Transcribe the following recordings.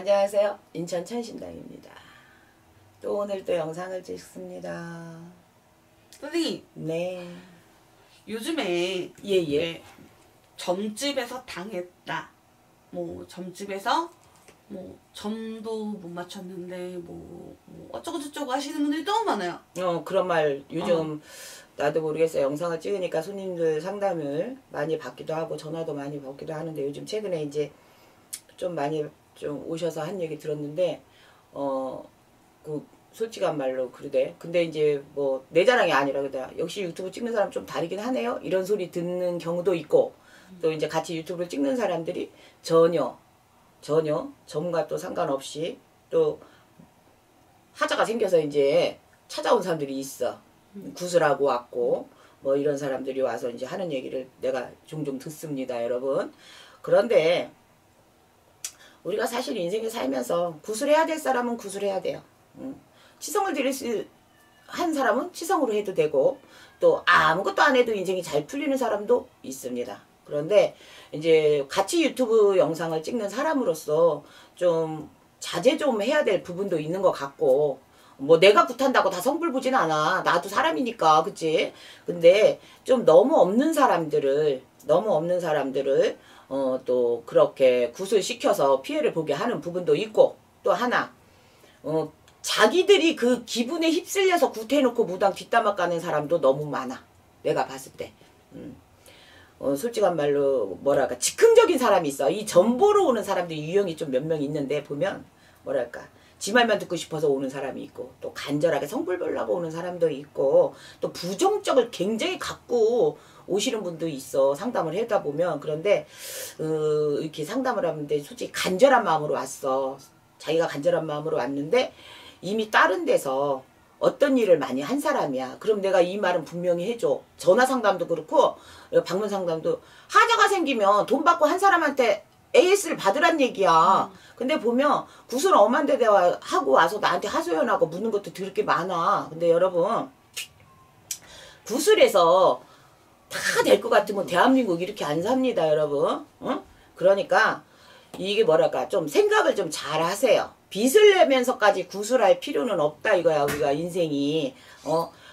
안녕하세요. 인천 천신당입니다. 또 오늘 또 영상을 찍습니다. 선생님, 네. 요즘에 예. 점집에서 당했다. 점집에서 점도 못 맞췄는데 어쩌고 저쩌고 하시는 분들이 너무 많아요. 그런 말 요즘 나도 모르겠어요. 영상을 찍으니까 손님들 상담을 많이 받기도 하고 전화도 많이 받기도 하는데 요즘 최근에 이제 좀 많이 좀 오셔서 한 얘기 들었는데 그 솔직한 말로 그러대. 근데 이제 뭐 내 자랑이 아니라 그다. 역시 유튜브 찍는 사람 좀 다르긴 하네요. 이런 소리 듣는 경우도 있고 또 이제 같이 유튜브를 찍는 사람들이 전혀 점과 또 상관없이 또 하자가 생겨서 이제 찾아온 사람들이 있어. 구슬하고 왔고 뭐 이런 사람들이 와서 이제 하는 얘기를 내가 종종 듣습니다, 여러분. 그런데 우리가 사실 인생에 살면서 구슬해야 될 사람은 구슬해야 돼요. 치성을 들일 한 사람은 치성으로 해도 되고 또 아무것도 안 해도 인생이 잘 풀리는 사람도 있습니다. 그런데 이제 같이 유튜브 영상을 찍는 사람으로서 좀 자제 좀 해야 될 부분도 있는 것 같고 뭐 내가 굿한다고 다 성불부진 않아. 나도 사람이니까 그치? 근데 좀 너무 없는 사람들을 또 그렇게 구슬시켜서 피해를 보게 하는 부분도 있고 또 하나 자기들이 그 기분에 휩쓸려서 굿해놓고 무당 뒷담화 까는 사람도 너무 많아. 내가 봤을 때. 솔직한 말로 뭐랄까 즉흥적인 사람이 있어. 이 전보로 오는 사람들이 유형이 좀 몇 명 있는데 보면 뭐랄까 지 말만 듣고 싶어서 오는 사람이 있고 또 간절하게 성불 보려고 오는 사람도 있고 또 부정적을 굉장히 갖고 오시는 분도 있어. 상담을 하다 보면. 그런데 이렇게 상담을 하는데 솔직히 간절한 마음으로 왔어. 자기가 간절한 마음으로 왔는데 이미 다른 데서 어떤 일을 많이 한 사람이야. 그럼 내가 이 말은 분명히 해줘. 전화 상담도 그렇고 방문 상담도 하자가 생기면 돈 받고 한 사람한테 AS를 받으란 얘기야. 근데 보면 구슬 엄한 데 하고 와서 나한테 하소연하고 묻는 것도 되게 많아. 근데 여러분 구슬에서 다 될 것 같으면 대한민국 이렇게 안 삽니다, 여러분. 그러니까 이게 뭐랄까 좀 생각을 좀 잘 하세요. 빚을 내면서까지 구슬할 필요는 없다 이거야. 우리가 인생이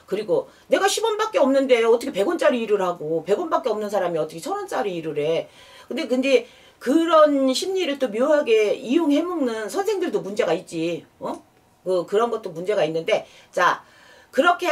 그리고 내가 10원밖에 없는데 어떻게 100원짜리 일을 하고 100원밖에 없는 사람이 어떻게 1000원짜리 일을 해. 근데 그런 심리를 또 묘하게 이용해 먹는 선생들도 문제가 있지. 그런 것도 문제가 있는데 자 그렇게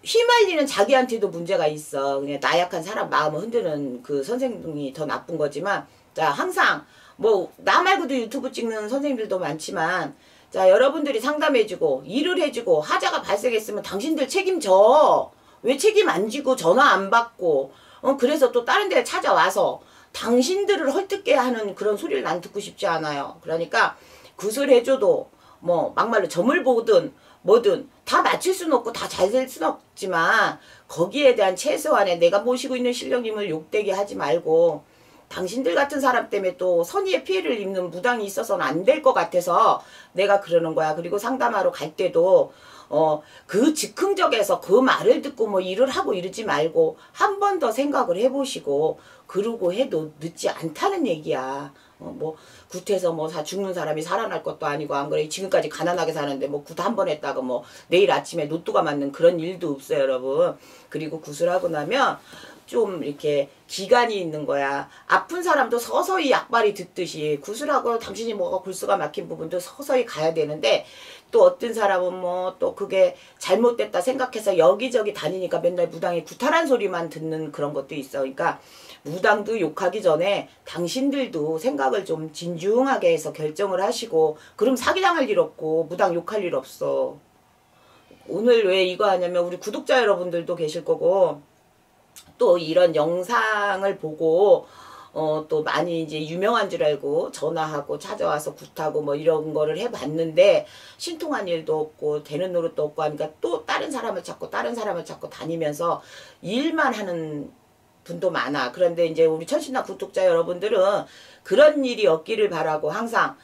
휘말리는 자기한테도 문제가 있어. 그냥 나약한 사람 마음을 흔드는 그 선생님이 더 나쁜 거지만 자 항상 뭐 나 말고도 유튜브 찍는 선생님들도 많지만 자 여러분들이 상담해주고 일을 해주고 하자가 발생했으면 당신들 책임져. 왜 책임 안 지고 전화 안 받고 그래서 또 다른 데 찾아와서 당신들을 헐뜯게 하는 그런 소리를 난 듣고 싶지 않아요. 그러니까 구슬해줘도 뭐 막말로 점을 보든 뭐든 다 맞출 수는 없고 다 잘 될 수는 없지만 거기에 대한 최소한의 내가 모시고 있는 신령님을 욕되게 하지 말고 당신들 같은 사람 때문에 또 선의의 피해를 입는 무당이 있어서는 안 될 것 같아서 내가 그러는 거야. 그리고 상담하러 갈 때도 그 즉흥적에서 그 말을 듣고 뭐 일을 하고 이러지 말고 한 번 더 생각을 해보시고 그러고 해도 늦지 않다는 얘기야. 뭐 굿해서 뭐 죽는 사람이 살아날 것도 아니고 안 그래. 지금까지 가난하게 사는데 뭐 굿 한 번 했다가 뭐 내일 아침에 로또가 맞는 그런 일도 없어요, 여러분. 그리고 구슬하고 나면 좀 이렇게 기간이 있는 거야. 아픈 사람도 서서히 약발이 듣듯이 구슬하고 당신이 뭐가 골수가 막힌 부분도 서서히 가야 되는데 또 어떤 사람은 뭐 또 그게 잘못됐다 생각해서 여기저기 다니니까 맨날 무당이 구타란 소리만 듣는 그런 것도 있어. 그러니까 무당도 욕하기 전에 당신들도 생각을 좀 진중하게 해서 결정을 하시고 그럼 사기당할 일 없고 무당 욕할 일 없어. 오늘 왜 이거 하냐면 우리 구독자 여러분들도 계실 거고 또 이런 영상을 보고 또 많이 이제 유명한 줄 알고 전화하고 찾아와서 굿하고 뭐 이런 거를 해봤는데 신통한 일도 없고 되는 노릇도 없고 하니까 또 다른 사람을 찾고 다니면서 일만 하는 분도 많아. 그런데 이제 우리 천신당 구독자 여러분들은 그런 일이 없기를 바라고 항상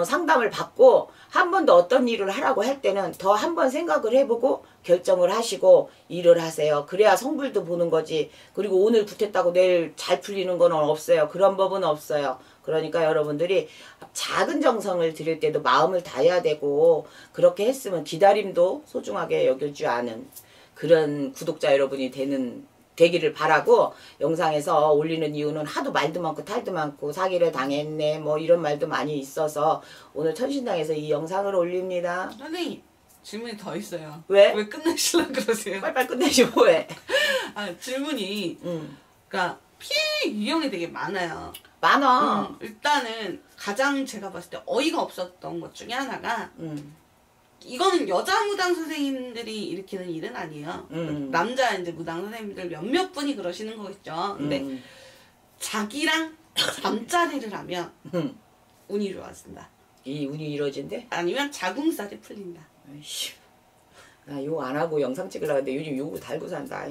상담을 받고 한 번 더 어떤 일을 하라고 할 때는 더 한 번 생각을 해보고 결정을 하시고 일을 하세요. 그래야 성불도 보는 거지. 그리고 오늘 굿했다고 내일 잘 풀리는 건 없어요. 그런 법은 없어요. 그러니까 여러분들이 작은 정성을 들일 때도 마음을 다해야 되고 그렇게 했으면 기다림도 소중하게 여길 줄 아는 그런 구독자 여러분이 되기를 바라고 영상에서 올리는 이유는 하도 말도 많고 탈도 많고 사기를 당했네 뭐 이런 말도 많이 있어서 오늘 천신당에서 이 영상을 올립니다. 선생님 질문이 더 있어요. 왜? 왜 끝내시려고 그러세요? 빨리빨리 끝내시고 왜? 질문이 그러니까 피해 유형이 되게 많아요. 많아. 일단은 가장 제가 봤을 때 어이가 없었던 것 중에 하나가 이거는 여자 무당 선생님들이 일으키는 일은 아니에요. 남자 이제 무당 선생님들 몇몇 분이 그러시는 거겠죠. 근데 자기랑 잠자리를 하면 운이 좋아진다. 이 운이 이루어진대? 아니면 자궁살이 풀린다. 아이씨, 나 욕 안 하고 영상 찍으려고 했는데 요즘 욕을 달고 산다.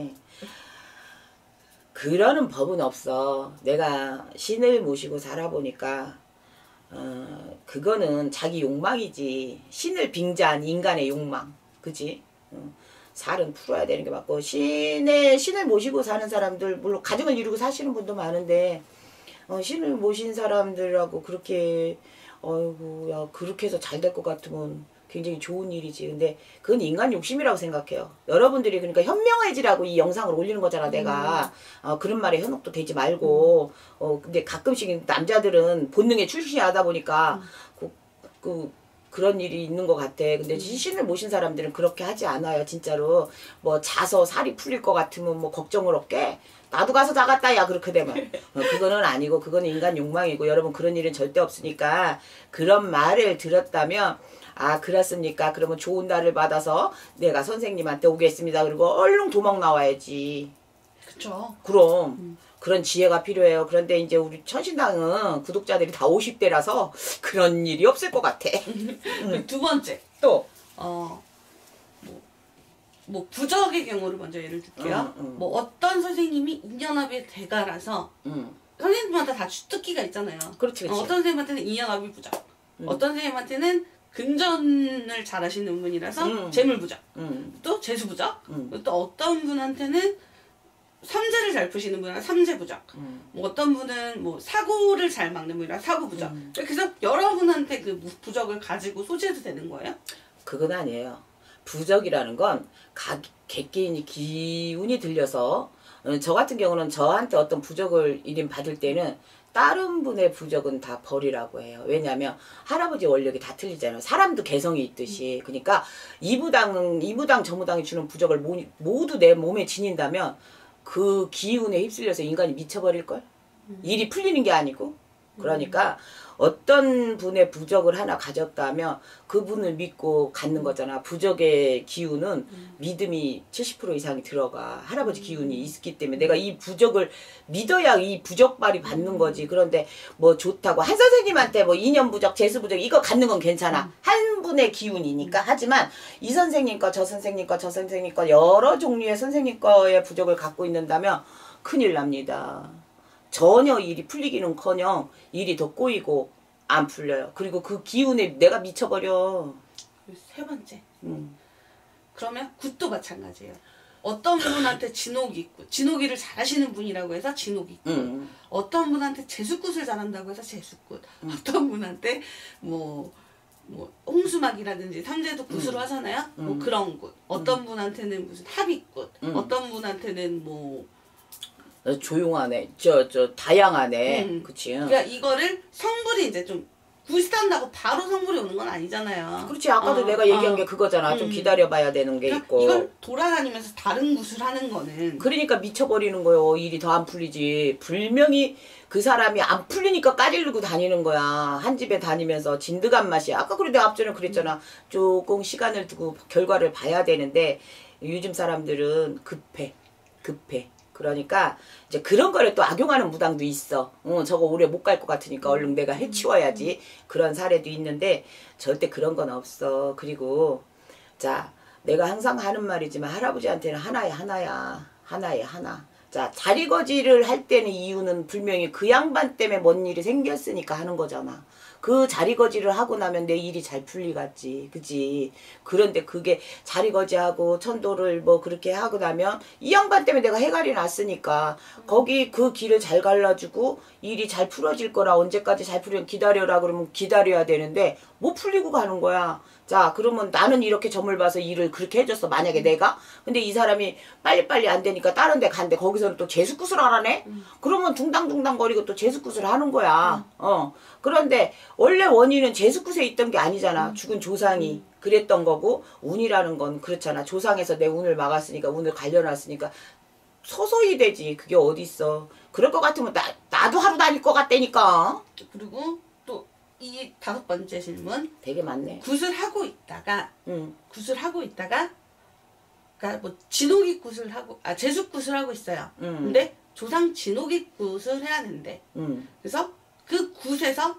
그러는 법은 없어. 내가 신을 모시고 살아보니까 그거는 자기 욕망이지. 신을 빙자한 인간의 욕망. 그치? 살은 풀어야 되는 게 맞고 신을 모시고 사는 사람들 물론 가정을 이루고 사시는 분도 많은데 신을 모신 사람들하고 그렇게 어이구 야 그렇게 해서 잘 될 것 같으면 굉장히 좋은 일이지. 근데 그건 인간 욕심이라고 생각해요. 여러분들이 그러니까 현명해지라고 이 영상을 올리는 거잖아 내가. 그런 말에 현혹도 되지 말고 근데 가끔씩 남자들은 본능에 출시하다 보니까 그런 일이 있는 것 같아. 근데 신을 모신 사람들은 그렇게 하지 않아요. 진짜로 뭐 자서 살이 풀릴 것 같으면 뭐 걱정을 없게 나도 가서 자갔다 야 그렇게 되면 그거는 아니고 그거는 인간 욕망이고 여러분 그런 일은 절대 없으니까 그런 말을 들었다면 아 그렇습니까? 그러면 좋은 날을 받아서 내가 선생님한테 오겠습니다. 그리고 얼른 도망 나와야지. 그쵸. 그럼 그런 지혜가 필요해요. 그런데 이제 우리 천신당은 구독자들이 다 50대라서 그런 일이 없을 것 같아. 두 번째 또 뭐 부적의 경우를 먼저 예를 들게요. 뭐 어떤 선생님이 인연합의 대가라서 선생님마다 다 주특기가 있잖아요. 그렇지, 그렇지. 어떤 선생님한테는 인연합의 부적, 어떤 선생님한테는 근전을 잘하시는 분이라서 재물 부적, 또 재수 부적, 또 어떤 분한테는 삼재를 잘 푸시는 분이라 삼재 부적, 뭐 어떤 분은 뭐 사고를 잘 막는 분이라 사고 부적. 그래서 여러분한테 그 부적을 가지고 소지해도 되는 거예요? 그건 아니에요. 부적이라는 건 개개인이 기운이 들려서 저 같은 경우는 저한테 어떤 부적을 일인 받을 때는 다른 분의 부적은 다 버리라고 해요. 왜냐하면 할아버지 원력이 다 틀리잖아요. 사람도 개성이 있듯이. 그러니까 이 무당 저 무당이 주는 부적을 모두 내 몸에 지닌다면 그 기운에 휩쓸려서 인간이 미쳐버릴걸? 일이 풀리는 게 아니고. 그러니까 어떤 분의 부적을 하나 가졌다면 그분을 믿고 갖는 거잖아. 부적의 기운은 믿음이 70% 이상이 들어가. 할아버지 기운이 있기 때문에 내가 이 부적을 믿어야 이 부적발이 받는 거지. 그런데 뭐 좋다고 한 선생님한테 뭐 인연 부적, 재수 부적 이거 갖는 건 괜찮아. 한 분의 기운이니까. 하지만 이 선생님 거, 저 선생님 거, 저 선생님 거 여러 종류의 선생님 거의 부적을 갖고 있는다면 큰일 납니다. 전혀 일이 풀리기는커녕 일이 더 꼬이고 안 풀려요. 그리고 그 기운에 내가 미쳐버려. 세 번째. 그러면 굿도 마찬가지예요. 어떤 분한테 진옥이 있고 진옥이를 잘하시는 분이라고 해서 진옥이 있고 어떤 분한테 재수굿을 잘한다고 해서 재수굿 어떤 분한테 뭐 홍수막이라든지 삼재도 굿으로 하잖아요. 뭐 그런 굿 어떤 분한테는 무슨 합의굿 어떤 분한테는 뭐 조용하네. 다양하네. 그치. 그러니까 이거를 성불이 이제 좀 굿한다고 바로 성불이 오는 건 아니잖아요. 그렇지. 아까도 내가 얘기한 게 그거잖아. 좀 기다려봐야 되는 게 그러니까 있고. 이걸 돌아다니면서 다른 굿을 하는 거는 그러니까 미쳐버리는 거요. 일이 더 안 풀리지. 분명히 그 사람이 안 풀리니까 까질르고 다니는 거야. 한 집에 다니면서 진드간 맛이야. 아까 그래 내가 앞전에 그랬잖아. 조금 시간을 두고 결과를 봐야 되는데 요즘 사람들은 급해. 그러니까 이제 그런 거를 또 악용하는 무당도 있어. 저거 오래 못 갈 것 같으니까 얼른 내가 해치워야지. 그런 사례도 있는데 절대 그런 건 없어. 그리고 자 내가 항상 하는 말이지만 할아버지한테는 하나야. 하나. 자, 자리거지를 할 때는 이유는 분명히 그 양반 때문에 뭔 일이 생겼으니까 하는 거잖아. 그 자리거지를 하고 나면 내 일이 잘 풀리겠지. 그지? 그런데 그게 자리거지하고 천도를 뭐 그렇게 하고 나면 이 양반 때문에 내가 해갈이 났으니까 거기 그 길을 잘 갈라주고 일이 잘 풀어질 거라 언제까지 잘 풀려 기다려라 그러면 기다려야 되는데 못 풀리고 가는 거야. 자, 그러면 나는 이렇게 점을 봐서 일을 그렇게 해줬어. 만약에 내가. 근데 이 사람이 빨리빨리 안 되니까 다른 데 간대. 거기서는 또 재수굿을 하라네? 그러면 둥당둥당거리고 또 재수굿을 하는 거야. 그런데 원래 원인은 재수굿에 있던 게 아니잖아. 죽은 조상이 그랬던 거고 운이라는 건 그렇잖아. 조상에서 내 운을 막았으니까 운을 갈려놨으니까 서서히 되지. 그게 어딨어. 그럴 것 같으면 나도 하루 다닐 것 같다니까. 그리고 또 이 5번째 질문. 되게 많네. 굿을 하고 있다가 그러니까 뭐 진옥이 굿을 하고 재수 굿을 하고 있어요. 근데 조상 진옥이 굿을 해야 되는데 그래서 그 굿에서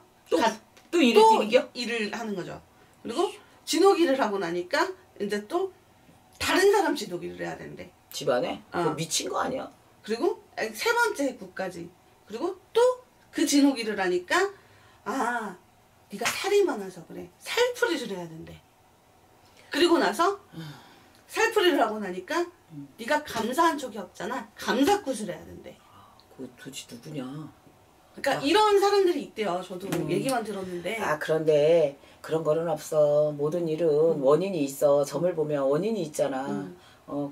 또 일을 뛰겨? 일을 하는 거죠. 그리고 진옥이를 하고 나니까 이제 또 다른 사람 진옥이를 해야 되는데 집안에? 그거 미친 거 아니야? 그리고 3번째 굿까지. 그리고 또 그 진옥이를 하니까 네가 살이 많아서 그래. 살풀이를 해야 된대. 그리고 나서 살풀이를 하고 나니까 네가 감사한 적이 없잖아. 감사굿을 해야 된대. 그 도대체 누구냐? 그러니까 이런 사람들이 있대요. 저도 얘기만 들었는데. 그런데 그런 거는 없어. 모든 일은 원인이 있어. 점을 보면 원인이 있잖아.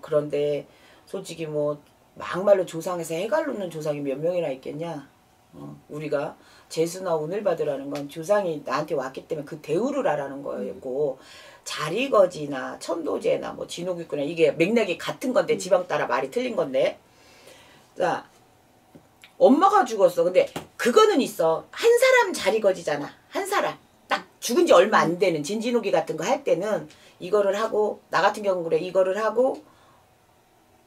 그런데 솔직히 뭐 막말로 조상에서 해갈 놓는 조상이 몇 명이나 있겠냐? 우리가 재수나 운을 받으라는 건 조상이 나한테 왔기 때문에 그 대우를 하라는 거였고 자리거지나 천도제나 뭐 진옥이구나 이게 맥락이 같은 건데 지방 따라 말이 틀린 건데 자 엄마가 죽었어. 근데 그거는 있어. 한 사람 자리거지잖아. 한 사람 딱 죽은 지 얼마 안 되는 진진옥이 같은 거 할 때는 이거를 하고 나 같은 경우는 그래. 이거를 하고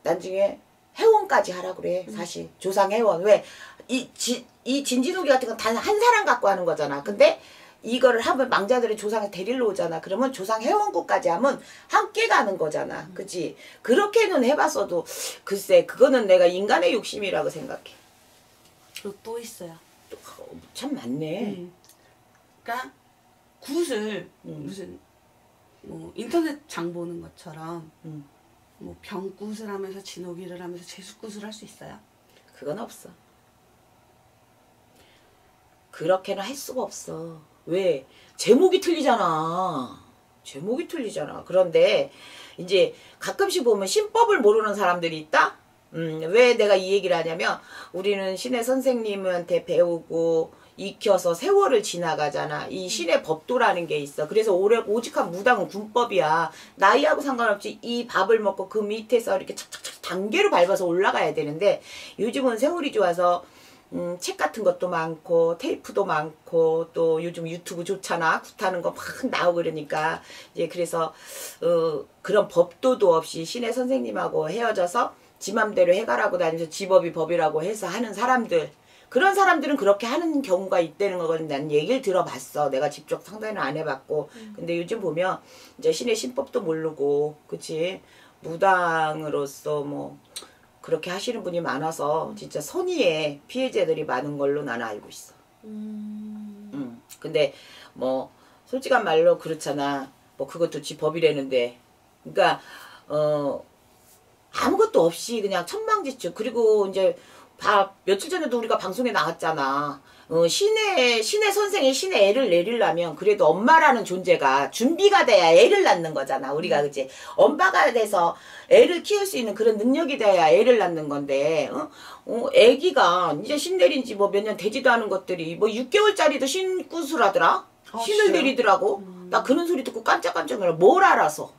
나중에 회원까지 하라 그래. 사실 조상 회원. 왜 이 진진옥이 같은 건 단 한 사람 갖고 하는 거잖아. 근데 이거를 하면 망자들이 조상을 데리러 오잖아. 그러면 조상 회원국까지 하면 함께 가는 거잖아. 그치? 그렇게는 해봤어도 글쎄 그거는 내가 인간의 욕심이라고 생각해. 그리고 또 있어요. 참 많네. 그러니까 굿을 무슨 뭐 인터넷 장 보는 것처럼 뭐 병굿을 하면서 진옥이를 하면서 재수굿을 할 수 있어요? 그건 없어. 그렇게는 할 수가 없어. 왜? 제목이 틀리잖아. 제목이 틀리잖아. 그런데 이제 가끔씩 보면 신법을 모르는 사람들이 있다? 왜 내가 이 얘기를 하냐면 우리는 신의 선생님한테 배우고 익혀서 세월을 지나가잖아. 이 신의 법도라는 게 있어. 그래서 오직한 무당은 군법이야. 나이하고 상관없이 이 밥을 먹고 그 밑에서 이렇게 착착착 단계로 밟아서 올라가야 되는데 요즘은 세월이 좋아서 책 같은 것도 많고 테이프도 많고 또 요즘 유튜브 좋잖아. 굿하는 거 막 나오고 그러니까 이제 그래서 그런 법도도 없이 신의 선생님하고 헤어져서 지 맘대로 해가라고 다니면서 지 법이 법이라고 해서 하는 사람들 그런 사람들은 그렇게 하는 경우가 있다는 거거든. 난 얘기를 들어봤어. 내가 직접 상담은 안 해봤고 근데 요즘 보면 이제 신의 신법도 모르고 그치 무당으로서 뭐 그렇게 하시는 분이 많아서 진짜 선의의 피해자들이 많은 걸로 나는 알고 있어. 근데 뭐 솔직한 말로 그렇잖아. 뭐 그것도 지 법이라는데. 그러니까 아무것도 없이 그냥 천방지축. 그리고 이제 며칠 전에도 우리가 방송에 나왔잖아. 신의 선생이 신의 애를 내리려면 그래도 엄마라는 존재가 준비가 돼야 애를 낳는 거잖아. 우리가 그치? 엄마가 돼서 애를 키울 수 있는 그런 능력이 돼야 애를 낳는 건데 애기가 이제 신 내린 지 뭐 몇 년 되지도 않은 것들이 뭐 6개월짜리도 신굿을 하더라. 신을 진짜요? 내리더라고. 나 그런 소리 듣고 깜짝깜짝 놀라. 뭘 알아서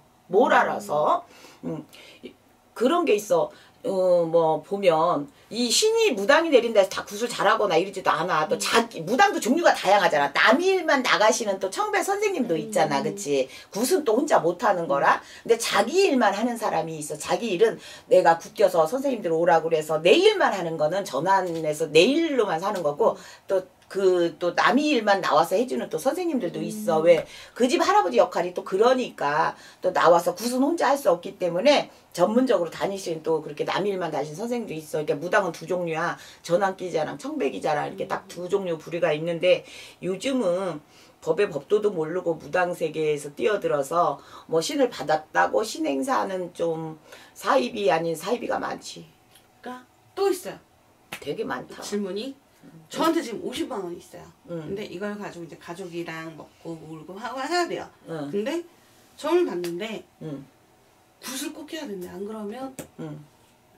그런 게 있어. 뭐 보면 이 신이 무당이 내린다 해서 다 굿을 잘하거나 이러지도 않아. 또 무당도 종류가 다양하잖아. 남일만 나가시는 또 청배 선생님도 있잖아. 그치? 굿은 또 혼자 못하는 거라. 근데 자기 일만 하는 사람이 있어. 자기 일은 내가 굳겨서 선생님들 오라고 그래서 내 일만 하는 거는 전환해서 내 일로만 사는 거고 또 그 또 남의 일만 나와서 해주는 또 선생님들도 있어. 왜 그 집 할아버지 역할이 또 그러니까 또 나와서 굿은 혼자 할 수 없기 때문에 전문적으로 다니시는 또 그렇게 남의 일만 다니신 선생님도 있어. 그러니까 무당은 두 종류야. 전환기자랑 청배기자랑 이렇게 딱 두 종류 부류가 있는데 요즘은 법의 법도도 모르고 무당 세계에서 뛰어들어서 뭐 신을 받았다고 신 행사하는 좀 사이비 아닌 사이비가 많지. 그러니까 또 있어요. 되게 많다. 질문이 저한테 지금 50만 원 있어요. 근데 이걸 가지고 이제 가족이랑 먹고 놀고 하고 해야 돼요. 근데 점을 봤는데 굿을 꼭 해야 된대. 안 그러면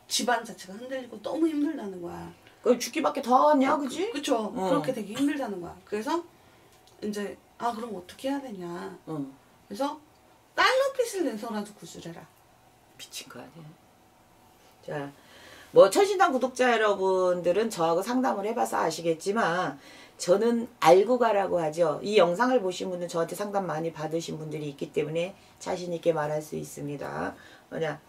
집안 자체가 흔들리고 너무 힘들다는 거야. 그 죽기밖에 더 하냐, 그지? 그쵸. 그렇게 되게 힘들다는 거야. 그래서 이제 그럼 어떻게 해야 되냐. 그래서 달러빚을 내서라도 굿을 해라. 미친 거 아니야. 자, 뭐 천신당 구독자 여러분들은 저하고 상담을 해봐서 아시겠지만 저는 알고 가라고 하죠. 이 영상을 보신 분은 저한테 상담 많이 받으신 분들이 있기 때문에 자신 있게 말할 수 있습니다. 뭐냐,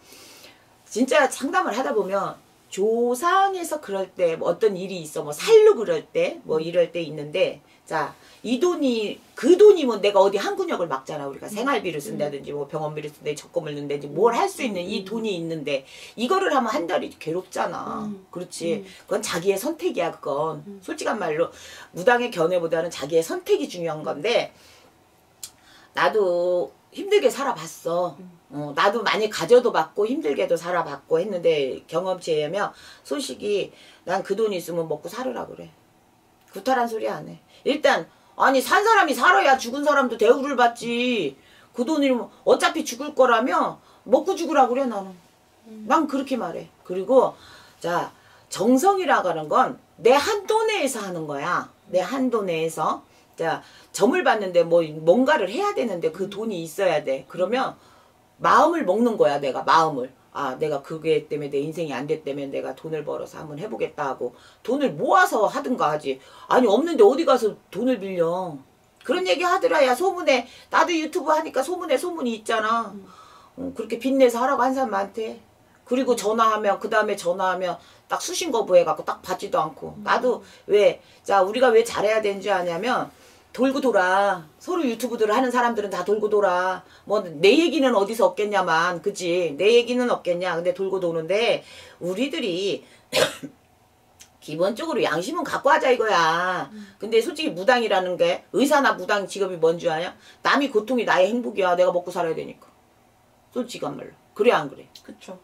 진짜 상담을 하다 보면 조상에서 그럴 때 뭐 어떤 일이 있어, 뭐 살로 그럴 때 뭐 이럴 때 있는데, 자, 이 돈이 그 돈이면 내가 어디 한 근역을 막잖아. 우리가 생활비를 쓴다든지 뭐 병원비를 쓴다든지 적금을 넣는다든지 뭘 할 수 있는 이 돈이 있는데 이거를 하면 한 달이 괴롭잖아. 그렇지. 그건 자기의 선택이야. 그건 솔직한 말로 무당의 견해보다는 자기의 선택이 중요한 건데, 나도 힘들게 살아봤어. 나도 많이 가져도 받고 힘들게도 살아봤고 했는데 경험치에 의하면 솔직히 난 그 돈 있으면 먹고 살으라 그래. 구탈한 소리 안 해. 일단 아니 산 사람이 살아야 죽은 사람도 대우를 받지. 그 돈이면 어차피 죽을 거라면 먹고 죽으라 그래 나는. 난 그렇게 말해. 그리고 자, 정성이라고 하는 건 내 한도 내에서 하는 거야. 내 한도 내에서. 자, 점을 봤는데 뭐 뭔가를 해야 되는데 그 돈이 있어야 돼. 그러면 마음을 먹는 거야. 내가 마음을. 내가 그게 때문에 내 인생이 안 됐다면 내가 돈을 벌어서 한번 해보겠다 하고 돈을 모아서 하든가 하지. 아니 없는데 어디 가서 돈을 빌려. 그런 얘기 하더라. 야, 소문에 나도 유튜브 하니까 소문에 소문이 있잖아. 그렇게 빚내서 하라고 한 사람 많대. 그리고 전화하면 그 다음에 전화하면 딱 수신 거부해갖고 딱 받지도 않고. 나도 왜, 자, 우리가 왜 잘해야 되는 줄 아냐면 돌고 돌아. 서로 유튜브들을 하는 사람들은 다 돌고 돌아. 뭐 내 얘기는 어디서 없겠냐만, 그치? 내 얘기는 없겠냐. 근데 돌고 도는데 우리들이 기본적으로 양심은 갖고 하자 이거야. 근데 솔직히 무당이라는 게, 의사나 무당 직업이 뭔 줄 아냐? 남이 고통이 나의 행복이야. 내가 먹고 살아야 되니까. 솔직한 말로. 그래 안 그래? 그쵸.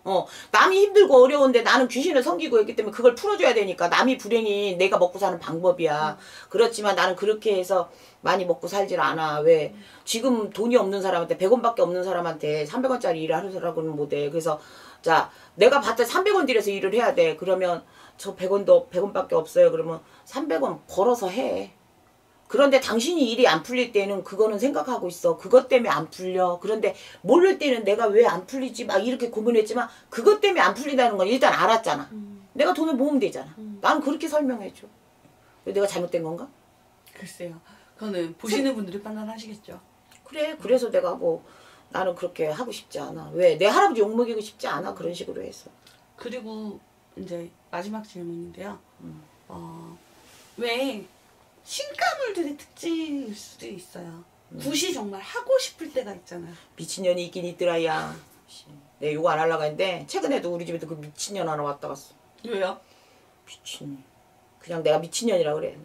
남이 힘들고 어려운데 나는 귀신을 섬기고 있기 때문에 그걸 풀어줘야 되니까. 남이 불행이 내가 먹고 사는 방법이야. 그렇지만 나는 그렇게 해서 많이 먹고 살질 않아. 왜? 지금 돈이 없는 사람한테, 100원밖에 없는 사람한테 300원짜리 일을 하느라고는 못해. 그래서 자, 내가 봤을 때 300원 들여서 일을 해야 돼. 그러면 저 100원밖에 없어요. 그러면 300원 벌어서 해. 그런데 당신이 일이 안 풀릴 때는 그거는 생각하고 있어. 그것 때문에 안 풀려. 그런데 모를 때는 내가 왜 안 풀리지 막 이렇게 고민했지만 그것 때문에 안 풀린다는 건 일단 알았잖아. 내가 돈을 모으면 되잖아. 나는 그렇게 설명해줘. 왜 내가 잘못된 건가? 글쎄요. 그거는 보시는 분들이 판단하시겠죠. 그래. 그래서 내가 뭐 나는 그렇게 하고 싶지 않아. 왜? 내 할아버지 욕먹이고 싶지 않아. 그런 식으로 해서. 그리고 이제 마지막 질문인데요. 왜 신가물들의 특징일 수도 있어요. 굿이 정말 하고 싶을 때가 있잖아요. 미친년이 있긴 있더라 야. 내가 욕 안 하려고 했는데 최근에도 우리 집에도 그 미친년 하나 왔다 갔어. 왜요? 미친. 그냥 내가 미친년이라 그래.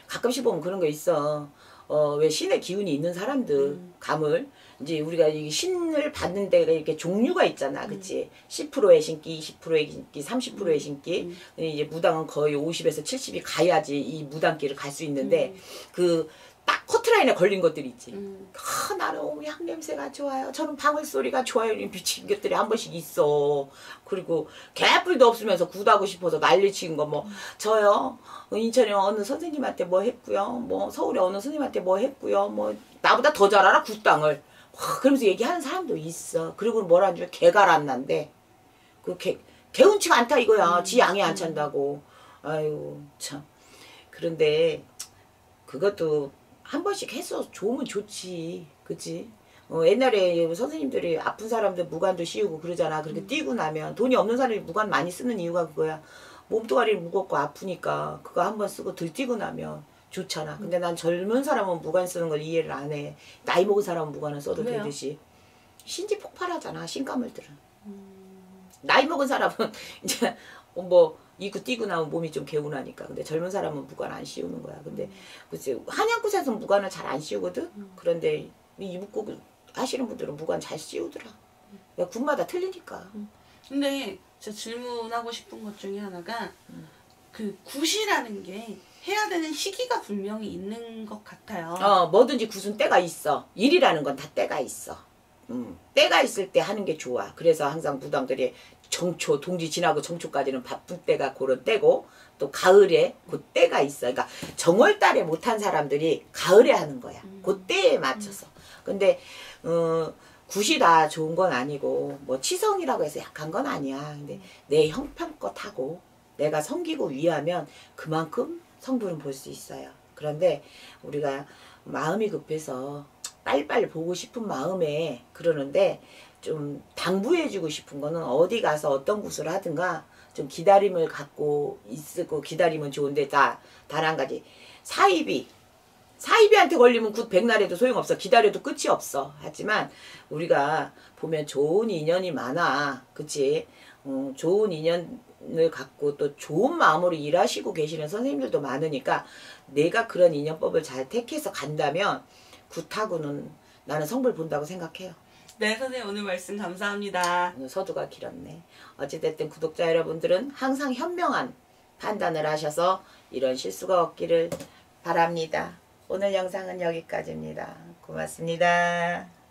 가끔씩 보면 그런 거 있어. 왜 신의 기운이 있는 사람들, 감을, 이제 우리가 이 신을 받는 데가 이렇게 종류가 있잖아. 그치? 10%의 신기, 20%의 신기, 30%의 신기. 이제 무당은 거의 50에서 70이 가야지 이 무당길을 갈 수 있는데, 그, 딱 커트라인에 걸린 것들이 있지. 나는 향 냄새가 좋아요. 저는 방울소리가 좋아요. 이 미친 것들이 한 번씩 있어. 그리고 개뿔도 없으면서 굿하고 싶어서 난리치는 거 뭐 저요 인천에 어느 선생님한테 뭐 했고요. 뭐 서울에 어느 선생님한테 뭐 했고요. 뭐 나보다 더 잘 알아 굿당을. 그러면서 얘기하는 사람도 있어. 그리고 뭐라는 줄 개가 안 난대. 그 개운치가 않다 이거야. 지 양이 안 찬다고. 아유 참. 그런데 그것도 한 번씩 해서 좋으면 좋지. 그치? 옛날에 선생님들이 아픈 사람들 무관도 씌우고 그러잖아. 그렇게 뛰고 나면 돈이 없는 사람이 무관 많이 쓰는 이유가 그거야. 몸뚱아리 무겁고 아프니까 그거 한번 쓰고 들뛰고 나면 좋잖아. 근데 난 젊은 사람은 무관 쓰는 걸 이해를 안 해. 나이 먹은 사람은 무관을 써도 왜요? 되듯이. 신지 폭발하잖아, 신가물들은. 나이 먹은 사람은 이제 뭐 이고 뛰고 나면 몸이 좀 개운하니까. 근데 젊은 사람은 무관 안 씌우는 거야. 근데 글쎄 한양굿에서 무관을 잘 안 씌우거든. 그런데 이북국 하시는 분들은 무관 잘 씌우더라. 야, 군마다 틀리니까. 근데 제가 질문하고 싶은 것 중에 하나가 그 굿이라는 게 해야 되는 시기가 분명히 있는 것 같아요. 뭐든지 굿은 때가 있어. 일이라는 건 다 때가 있어. 때가 있을 때 하는 게 좋아. 그래서 항상 무당들이 정초, 동지 지나고 정초까지는 바쁜 때가 그런 때고, 또 가을에 그 때가 있어. 그러니까 정월달에 못한 사람들이 가을에 하는 거야. 그 때에 맞춰서. 근데 굿이 다 좋은 건 아니고, 뭐 치성이라고 해서 약한 건 아니야. 근데 내 형편껏 하고 내가 섬기고 위하면 그만큼 성부는 볼 수 있어요. 그런데 우리가 마음이 급해서 빨리빨리 보고 싶은 마음에 그러는데, 좀 당부해주고 싶은 거는 어디 가서 어떤 굿을 하든가 좀 기다림을 갖고 있고, 기다리면 좋은데 단 한 가지, 사이비한테 걸리면 굿 백날에도 소용없어. 기다려도 끝이 없어. 하지만 우리가 보면 좋은 인연이 많아. 그치? 좋은 인연을 갖고 또 좋은 마음으로 일하시고 계시는 선생님들도 많으니까 내가 그런 인연법을 잘 택해서 간다면 굿하고는 나는 성불 본다고 생각해요. 네, 선생님 오늘 말씀 감사합니다. 오늘 서두가 길었네. 어찌됐든 구독자 여러분들은 항상 현명한 판단을 하셔서 이런 실수가 없기를 바랍니다. 오늘 영상은 여기까지입니다. 고맙습니다.